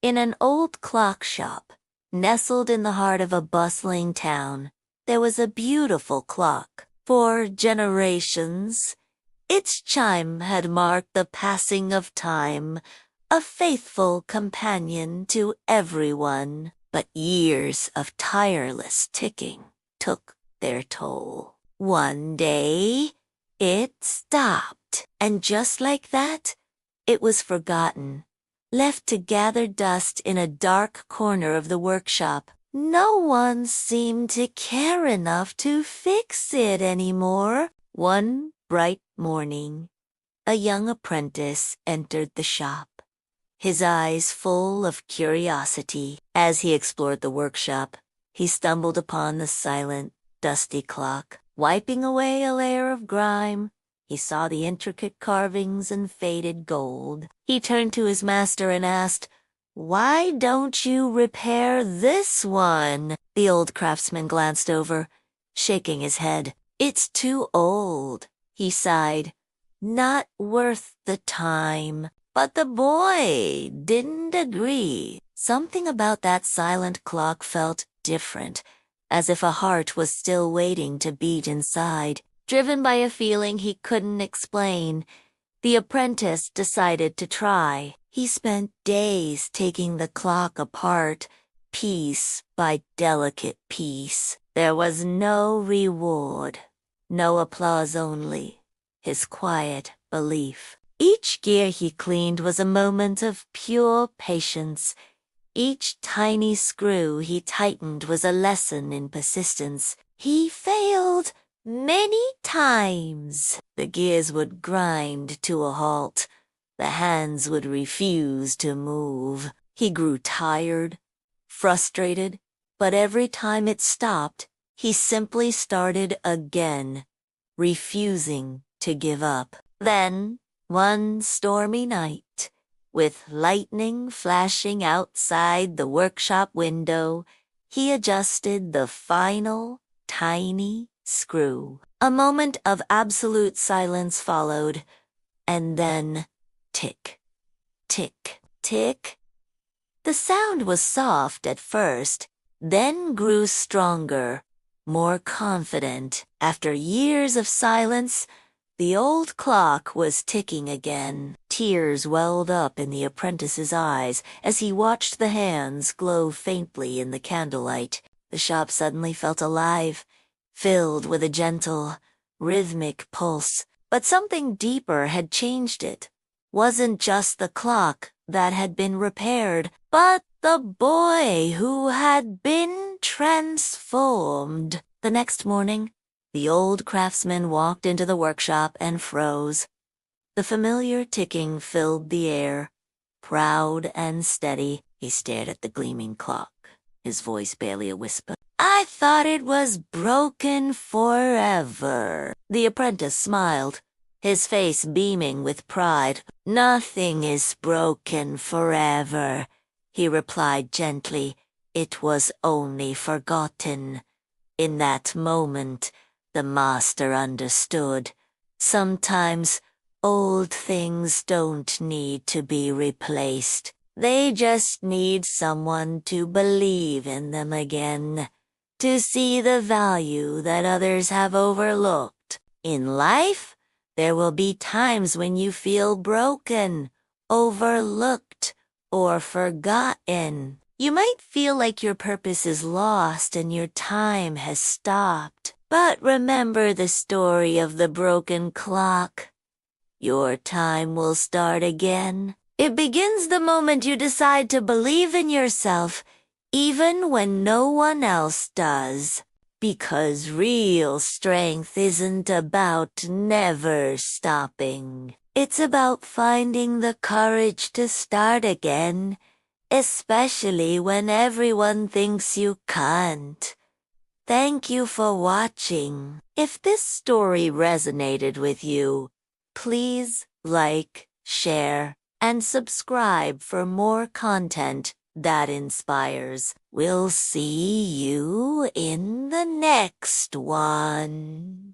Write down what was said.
In an old clock shop, nestled in the heart of a bustling town, there was a beautiful clock. For generations, its chime had marked the passing of time, a faithful companion to everyone. But years of tireless ticking took their toll. One day, it stopped, and just like that, it was forgotten, left to gather dust in a dark corner of the workshop. No one seemed to care enough to fix it anymore. One bright morning, a young apprentice entered the shop, his eyes full of curiosity. As he explored the workshop, he stumbled upon the silent, dusty clock. Wiping away a layer of grime, he saw the intricate carvings and faded gold. He turned to his master and asked, "Why don't you repair this one?" The old craftsman glanced over, shaking his head. "It's too old," he sighed. "Not worth the time." But the boy didn't agree. Something about that silent clock felt different, as if a heart was still waiting to beat inside. Driven by a feeling he couldn't explain, the apprentice decided to try. He spent days taking the clock apart, piece by delicate piece. There was no reward, no applause, only his quiet belief. Each gear he cleaned was a moment of pure patience. Each tiny screw he tightened was a lesson in persistence. He failed many times. The gears would grind to a halt. The hands would refuse to move. He grew tired, frustrated, but every time it stopped, he simply started again, refusing to give up. Then, one stormy night, with lightning flashing outside the workshop window, he adjusted the final, tiny screw. A moment of absolute silence followed, and then tick, tick, tick. The sound was soft at first, then grew stronger, more confident. After years of silence, the old clock was ticking again. Tears welled up in the apprentice's eyes as he watched the hands glow faintly in the candlelight. The shop suddenly felt alive, filled with a gentle, rhythmic pulse. But something deeper had changed it. Wasn't just the clock that had been repaired, but the boy who had been transformed. The next morning, the old craftsman walked into the workshop and froze. The familiar ticking filled the air. Proud and steady, he stared at the gleaming clock, his voice barely a whisper. "I thought it was broken forever." The apprentice smiled, his face beaming with pride. "Nothing is broken forever," he replied gently. "It was only forgotten." In that moment, the master understood. Sometimes old things don't need to be replaced. They just need someone to believe in them again, to see the value that others have overlooked. In life, there will be times when you feel broken, overlooked, or forgotten. You might feel like your purpose is lost and your time has stopped. But remember the story of the broken clock. Your time will start again. It begins the moment you decide to believe in yourself, even when no one else does. Because real strength isn't about never stopping. It's about finding the courage to start again, especially when everyone thinks you can't. Thank you for watching. If this story resonated with you, please like, share, and subscribe for more content that inspires. We'll see you in the next one.